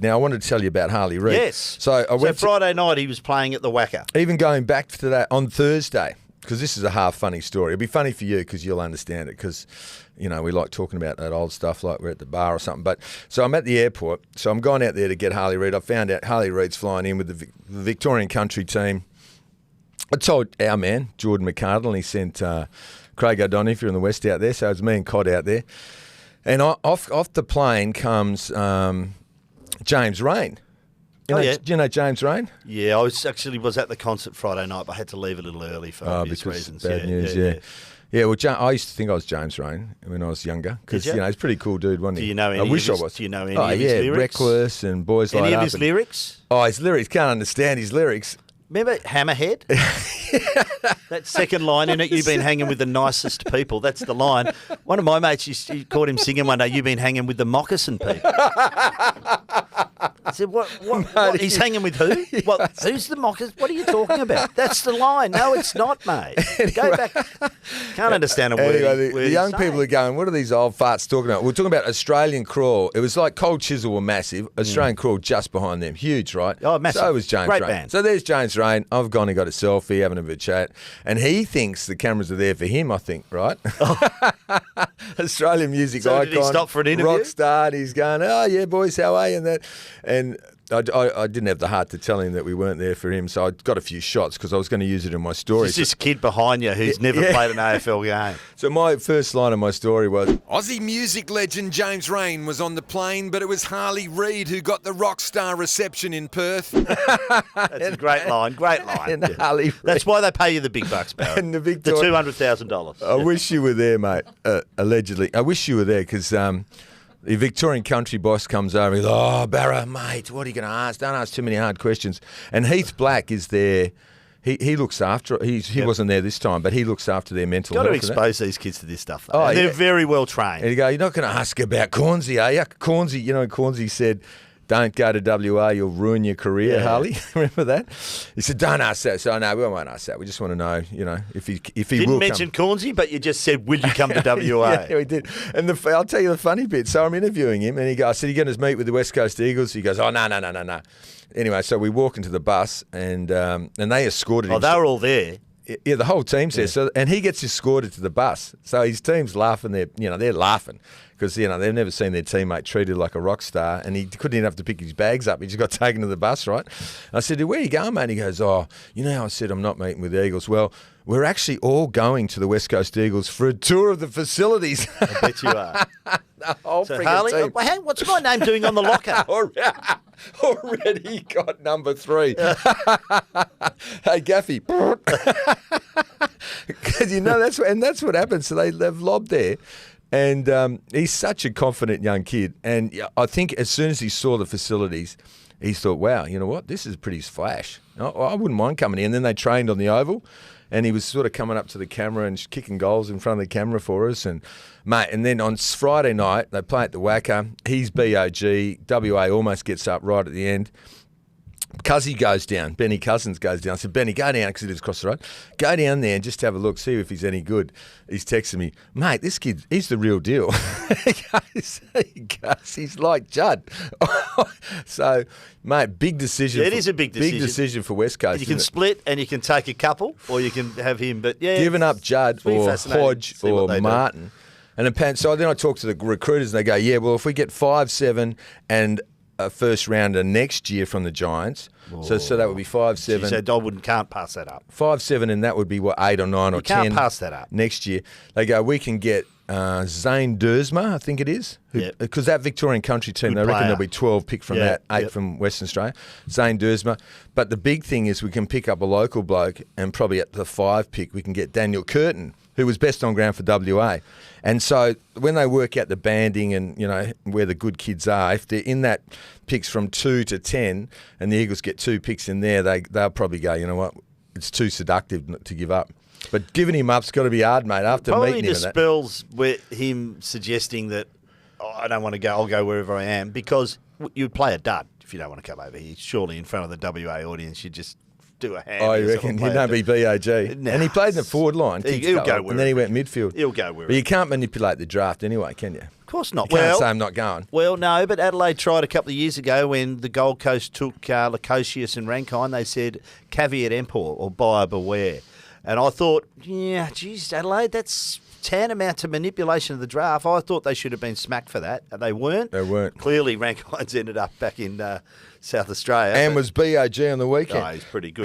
Now, I wanted to tell you about Harley Reid. Yes. So I went Friday night he was playing at the Wacker. even going back to that on Thursday, because this is a half funny story. It'll be funny for you because you'll understand it because, we like talking about that old stuff like we're at the bar or something. But so I'm at the airport. So I'm going out there to get Harley Reid. I found out Harley Reid's flying in with the Victorian country team. I told our man, Jordan McCardle, and he sent Craig O'Donnell, if you're in the West, out there. So it was me and Cod out there. And off the plane comes James Reyne. Do you know James Reyne? Yeah, I was at the concert Friday night, but I had to leave a little early for obvious reasons. Bad news, yeah. Yeah, well, I used to think I was James Reyne when I was younger because, he's a pretty cool dude, wasn't he? Do you know any I wish of his, I was. Do you know any of his lyrics? Reckless and Boys Like Up. Any of his lyrics? Oh, his lyrics. Can't understand his lyrics. Remember Hammerhead? That second line in it, you've been hanging with the nicest people. That's the line. One of my mates, you caught him singing one day, you've been hanging with the moccasin people. I said, what? He's hanging with who? Who's the moccasin? What are you talking about? That's the line. No, it's not, mate. Anyway, go back. Can't understand a word. Anyway, the young people are going, what are these old farts talking about? We're talking about Australian Crawl. It was like Cold Chisel were massive. Australian Crawl just behind them. Huge, right? Oh, massive. So was James Great Reyne. band. So there's James Reyne. I've gone and got a selfie, having a bit of chat. And he thinks the cameras are there for him, I think, right? Australian music icon. Did he stop for an interview? Rockstar. And he's going, oh, yeah, boys, how are you? And I didn't have the heart to tell him that we weren't there for him, so I got a few shots because I was going to use it in my story. It's this kid behind you who's never played an AFL game. So my first line of my story was, Aussie music legend James Reyne was on the plane, but it was Harley Reid who got the rockstar reception in Perth. That's a great line, and Harley Reid. That's why they pay you the big bucks, Barry. And the $200,000. I wish you were there, mate, allegedly. I wish you were there because the Victorian country boss comes over and goes, oh, Barra, mate, what are you going to ask? Don't ask too many hard questions. And Heath Black is there. He looks after. He wasn't there this time, but he looks after their mental health. Got to expose these kids to this stuff. Oh, they're very well trained. And you go, you're not going to ask about Cornsey, are you? Cornsey said, don't go to WA, you'll ruin your career, Harley. Remember that? He said, don't ask that. So, no, we won't ask that. We just want to know, if he Didn't will mention come. Cornsey, but you just said, will you come to WA? Yeah, we did. And I'll tell you the funny bit. So I'm interviewing him, and I said, you're going to meet with the West Coast Eagles? He goes, oh, no. Anyway, so we walk into the bus, and they escorted him. Oh, they were all there. Yeah, the whole team's there. So, and he gets escorted to the bus. So his team's laughing. They're laughing because they've never seen their teammate treated like a rock star, and he couldn't even have to pick his bags up. He just got taken to the bus, right? And I said, where are you going, mate? He goes, oh, how I said I'm not meeting with the Eagles? Well, we're actually all going to the West Coast Eagles for a tour of the facilities. I bet you are. The whole So freaking Harley, team. what's my name doing on the locker? Already got number 3. Hey, Gaffy. Because that's what happens. So they've lobbed there. And he's such a confident young kid. And I think as soon as he saw the facilities, he thought, wow, you know what? This is pretty flash. I wouldn't mind coming in. And then they trained on the Oval. And he was sort of coming up to the camera and kicking goals in front of the camera for us. And, mate, and then on Friday night, they play at the Wacker. He's BOG. WA almost gets up right at the end. Cuzzy goes down. Benny Cousins goes down. I said, Benny, go down because he lives across the road. Go down there and just have a look, see if he's any good. He's texting me, mate, this kid, he's the real deal. He goes, he's like Judd. So, mate, big decision. It is a big decision. Big decision for West Coast. You can split and you can take a couple, or you can have him. But giving up Judd or Hodge or Martin. Do. And so then I talk to the recruiters and they go, yeah, well, if we get 5-7 and a first rounder next year from the Giants, so that would be 5-7. So I can't pass that up. 5-7, and that would be 8 or 9 or 10. Can't pass that up next year. They go, we can get Zane Dersma, I think it is, because that Victorian country team, Good they reckon player. there'll be 12 picked from that, 8 from Western Australia. Zane Dersma. But the big thing is we can pick up a local bloke, and probably at the 5 pick we can get Daniel Curtin, who was best on ground for WA. And so when they work out the banding and, where the good kids are, if they're in that picks from 2 to 10 and the Eagles get 2 picks in there, they'll probably go, you know what, it's too seductive to give up. But giving him up's got to be hard, mate, after probably meeting him. Dispels with him suggesting that, I don't want to go, I'll go wherever I am, because you'd play a dud if you don't want to come over here. Surely in front of the WA audience, you'd just do a hand. Oh, you reckon he'd not be BOG? No. And he played in the forward line. He'll go and then he went midfield. He'll go wherever. But you can't manipulate the draft anyway, can you? Of course not. You can't Well, say I'm not going. Well, no, but Adelaide tried a couple of years ago when the Gold Coast took Lacosius and Rankine. They said caveat emptor or buyer beware. And I thought, yeah, geez, Adelaide, that's tantamount to manipulation of the draft. I thought they should have been smacked for that. They weren't. They weren't. Clearly, Rankine's ended up back in South Australia. And was BOG on the weekend. Oh, he's pretty good.